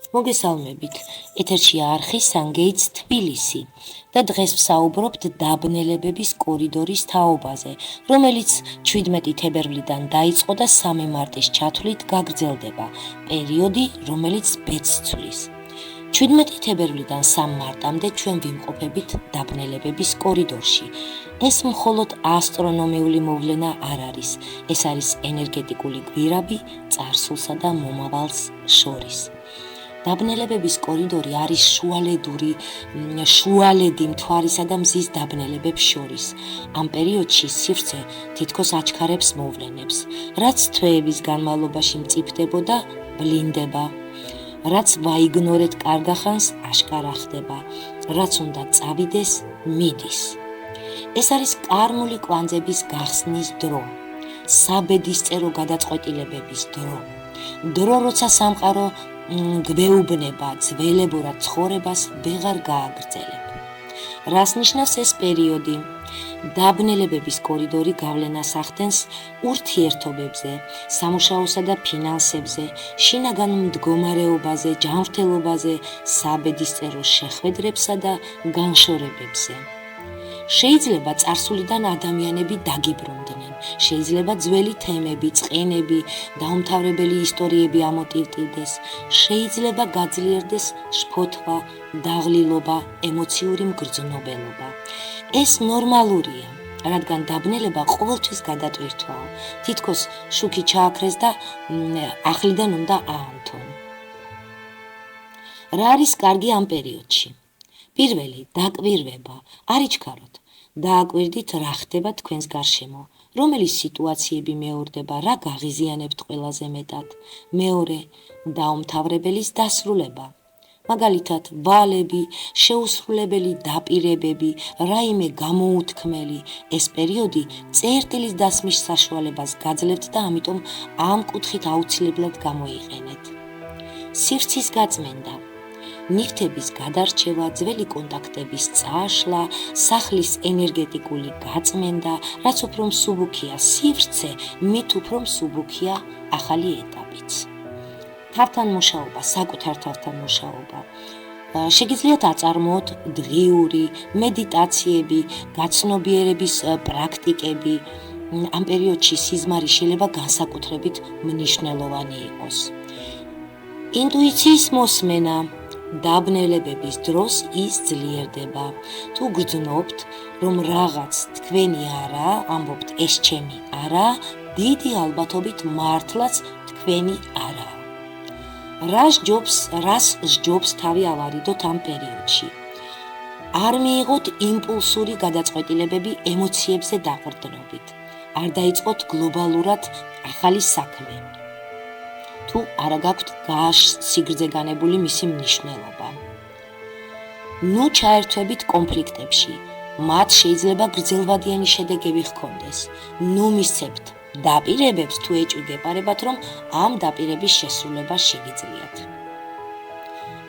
მოგესალმებით, ეთერშია არხი Sun-Gates თბილისი და დღეს ვსაუბრობთ დაბნელებების კორიდორის თაობაზე, რომელიც 17 თებერვლიდან დაიწყო და 3 მარტის ჩათვლით გაგრძელდება, პერიოდი, რომელიც ბედს ცვლის. 17 თებერვლიდან 3 მარტამდე ჩვენ ვიმყოფებით დაბნელებების კორიდორში. ეს მხოლოდ ასტრონომიული მოვლენა არ არის, ეს არის ენერგეტიკული გვირაბი წარსულსა და მომავალს შორის. დაბნელებების კორიდორი არის შუალედი მთვარისა და მზის დაბნელებებს შორის. ამ პერიოდში სივრცე თითქოს აჩქარებს მოვლენებს, რაც თვეების განმავლობაში მწიფდებოდა, ვლინდება, რაც ვაიგნორეთ კარგახანს აშკარა ხდება, რაც უნდა წავიდეს, მიდის. ეს არის კარმული კვანძების გახსნის დრო, საბედისწერო გადაწყვეტილებების დრო, როცა სამყარო გვეუბნება ძველებურად ცხოვრებას ვეღარ გააგრძელებ. რას ნიშნავს ეს პერიოდი? დაბნელებების კორიდორი გავლენას ახდენს ურთიერთობებზე, სამუშაოსა და ფინანსებზე, შინაგან მდგომარეობაზე, ჯანმრთელობაზე, საბედისწერო შეხვედრებსა და განშორებებზე. შეიძლება წარსულიდან ადამიანები დაგიბრუნდნენ, შეიძლება ძველი თემები, წყენები, დაუმთავრებელი ისტორიები ამოტივტივდეს, შეიძლება გაძლიერდეს შფოთვა, დაღლილობა, ემოციური მგრძნობელობა. ეს ნორმალურია, რადგან დაბნელება ყოველთვის გადატვირთვაა, თითქოს შუქი ჩააქრეს და ახლიდან უნდა აანთონ. რა არის კარგი ამ პერიოდში? პირველი, დაკვირვება, არ იჩქაროთ. დააკვირდით, რა ხდება თქვენს გარშემო, რომელი სიტუაციები მეორდება, რა გაღიზიანებთ ყველაზე მეტად. მეორე, დაუმთავრებელის დასრულება. მაგალითად, ვალები, შეუსრულებელი დაპირებები, რაიმე გამოუთქმელი. ეს პერიოდი წერტილის დასმის საშუალებას გაძლევთ და ამიტომ ამ კუთხით აუცილებლად გამოიყენეთ. სივრცის გაწმენდა. ნივთების გადარჩევა, ძველი კონტაქტების წაშლა, სახლის ენერგეტიკული გაწმენდა, რაც უფრო მსუბუქია სივრცე, მით უფრო მსუბუქია ახალი ეტაპიც. თავთან მუშაობა, საკუთარ თავთან მუშაობა. შეგიძლიათ აწარმოოთ დღიური მედიტაციები, გაცნობიერების პრაქტიკები. ამ პერიოდში სიზმარი შეიძლება განსაკუთრებით მნიშვნელოვანი იყოს. ინტუიციის მოსმენა. დაბნელებების დროს ის ძლიერდება. თუ გრძნობთ, რომ რაღაც თქვენი არა, ამბობთ ეს ჩემი არა, დიდი ალბათობით მართლაც თქვენი არა. რას სჯობს თავი ავარიდოთ ამ პერიოდში? არ მიიღოთ იმპულსური გადაწყვეტილებები ემოციებზე დაყრდნობით. არ დაიწყოთ გლობალურად ახალი საქმე. თუ არა გაქვთ სიგრძე განებული მისი მნიშვნელობა. ნუ ჩაერთვებით კონფლიქტებში, მათ შეიძლება გრძელვადიანი შედეგები ჰქონდეს. ნუ მისცემთ დაპირებებს თუ ეჭვი გეპარებათ, რომ ამ დაპირების შესრულება შეგიძლიათ.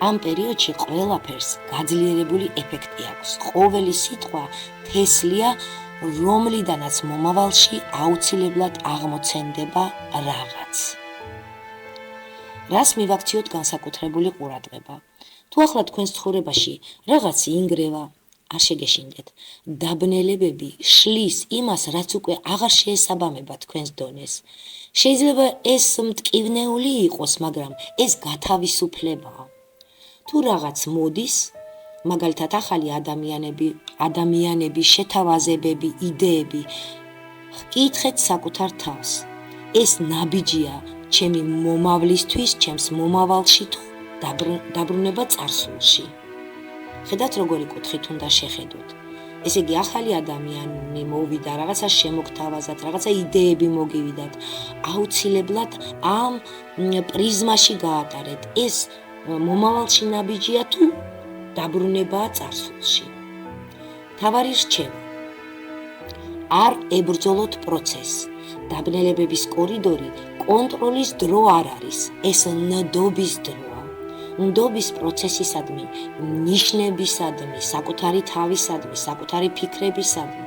ამ პერიოდში ყველაფერს გაძლიერებული ეფექტი აქვს. ყოველი სიტყვა თესლია, რომლიდანაც მომავალში აუცილებლად აღმოცენდება რაღაც. რას მივაქციოთ განსაკუთრებული ყურადღება? თუ ახლა თქვენს ცხოვრებაში რაღაც ინგრევა, არ შეგეშინდეთ. დაბნელებები შლის იმას, რაც უკვე აღარ შეესაბამება თქვენს დონეს. შეიძლება ეს მტკივნეული იყოს, მაგრამ ეს გათავისუფლებაა. თუ რაღაც მოდის, მაგალითად ახალი ადამიანები, შეთავაზებები, იდეები, ჰკითხეთ საკუთარ თავს. ეს ნაბიჯია ჩემი მომავლისთვის, ჩემს მომავალში თუ დაბრუნება წარსულში. ხედავთ, როგორი კუთხით უნდა შეხედოთ. ესე იგი, ახალი ადამიანი მოვიდა, რაღაცა შემოგთავაზათ, რაღაცა იდეები მოგივიდათ. აუცილებლად ამ პრიზმაში გაატარეთ. ეს მომავალში ნაბიჯია თუ დაბრუნებაა წარსულში. მთავარი რჩევა. არ ებრძოლოთ პროცესს. დაბნელებების კორიდორი კონტროლის დრო არ არის, ეს ნდობის დროა. ნდობის პროცესისადმი, ნიშნებისადმი, საკუთარი თავისადმი, საკუთარი ფიქრებისადმი,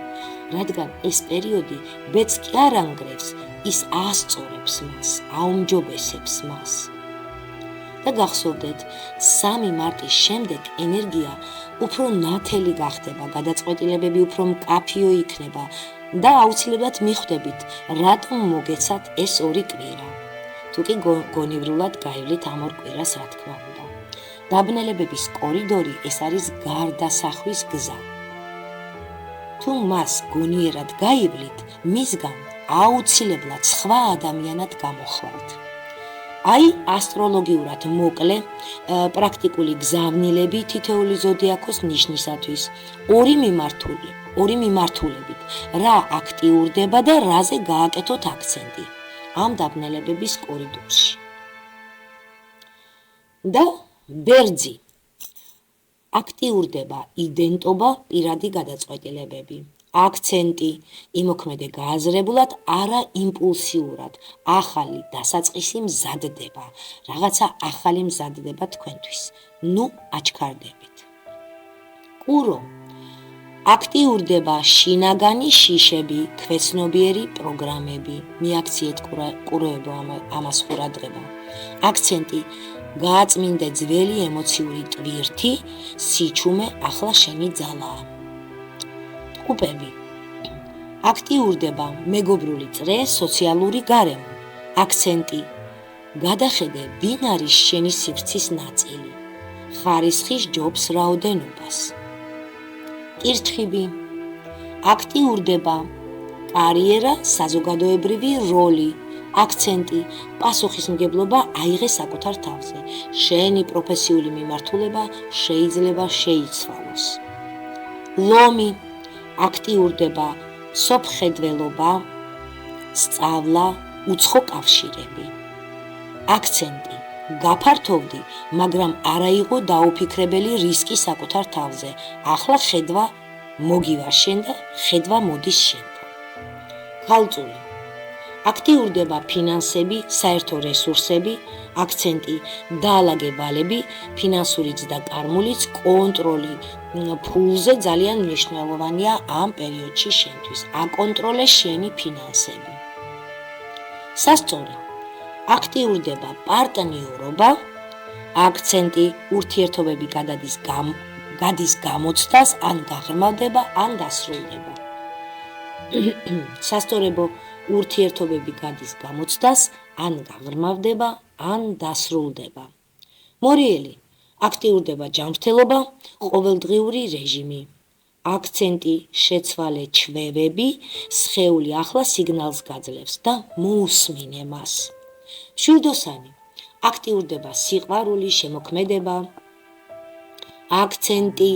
რადგან ეს პერიოდი ბედს კი არ ანგრევს, ის ასწორებს მას, აუმჯობესებს მას. და გახსოვდეთ, 3 მარტის შემდეგ ენერგია უფრო ნათელი გახდება, გადაწყვეტილებები უფრო მკაფიო იქნება და აუცილებლად მიხვდებით, რატომ მოგეცათ ეს 2 კვირა. თუ კი გონივრულად გაივლით ამ 2 კვირას, რა თქმა უნდა. დაბნელებების კორიდორი ეს არის გარდასახვის გზა. თუ მას გონიერად გაივლით, მისგან აუცილებლად სხვა ადამიანად გამოხვალთ. აი ასტროლოგიურად მოკლე პრაქტიკული გზავნილები თითოეული ზოდიაქოს ნიშნისათვის, 2 მიმართულებით, რა აქტიურდება და რაზე გააკეთოთ აქცენტი ამ დაბნელებების კორიდორში. და ბერძი. აქტიურდება იდენტობა, პირადი გადაწყვეტილებები. აქცენტი იმოქმედე გააზრებულად, არა იმპულსიურად. ახალი დასაწყისი მზადდება, რაღაცა ახალი მზადდება თქვენთვის. ნუ აჩქარდებით. კურო. აქტიურდება შინაგანი შიშები, ქვეცნობიერი პროგრამები. მიაქციეთ კუროებო ამას ყურადღება. აქცენტი გააწმინდე ძველი ემოციური ტვირთი, სიჩუმე ახლა შენი ძალაა. ტყუპები. აქტიურდება მეგობრული წრე, სოციალური გარემო. აქცენტი გადახედე, ვინ არის შენი სივრცის ნაწილი. ხარისხი სჯობს რაოდენობას. კირჩხიბი. აქტიურდება კარიერა, საზოგადოებრივი როლი. აქცენტი პასუხისმგებლობა აიღე საკუთარ თავზე. შენი პროფესიული მიმართულება შეიძლება შეიცვალოს. ლომი. აქტიურდება სოფხედველობა, სწავლა, უცხო კავშირები. აქცენტი გაფართოვდი, მაგრამ არა იყო დაუფიქრებელი რისკი საკუთარ თავზე. ახლა ხედვა მოგივარ შენ და ხედვა მოდის შენთან. ქალწული. აქტიურდება ფინანსები, საერთო რესურსები. აქცენტი დაალაგე ვალები, ფინანსურიც და კარმულიც, კონტროლი ფულზე ძალიან მნიშვნელოვანია ამ პერიოდში შენთვის. აკონტროლე შენი ფინანსები. სასწორი. აქტიურდება პარტნიორობა. აქცენტი ურთიერთობები გადის გამოცდას, ან გაღრმავდება, ან დასრულდება. სასწორებო ურთიერთობები გადის გამოცდას, ან გაღრმავდება, ან დასრულდება. მორიელი. აქტიურდება ჯანმრთელობა, ყოველდღიური რეჟიმი. აქცენტი შეცვალე ჩვევები, სხეული ახლა სიგნალს გაძლევს და მოусმინე მას. მშვილდოსანი. აქტიურდება სიყვარული, შემოქმედება. აქცენტი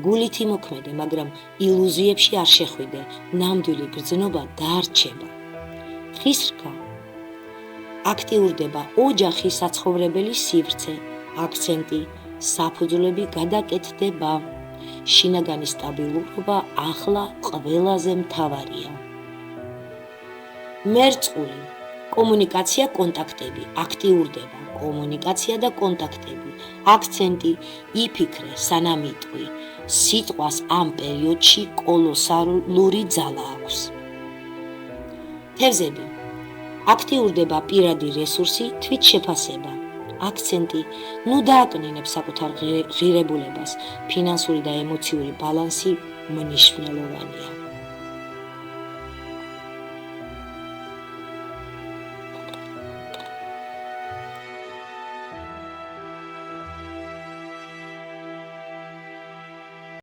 გულით იმოქმედე, მაგრამ ილუზიებში არ შეხვიდე, ნამდვილი გრძნობა დარჩება. ხისრქა. აქტიურდება ოჯახი, საცხოვრებელი სივრცე. აქცენტი საფუძვლები გადაკეთდება. შინაგანი სტაბილურობა ახლა ყველაზე მთავარია. მერწყული. კომუნიკაცია, კონტაქტები. აქტიურდება კომუნიკაცია და კონტაქტები. აქცენტი იფიქრე, სანამ იტყვი. სიტყვას ამ პერიოდში კოლოსალური ძალა აქვს. თევზები. აქტიურდება პირადი რესურსი, თვითშეფასება. აქცენტი ნუ დააკნინებ საკუთარ ღირებულებას. ფინანსური და ემოციური ბალანსი მნიშვნელოვანია.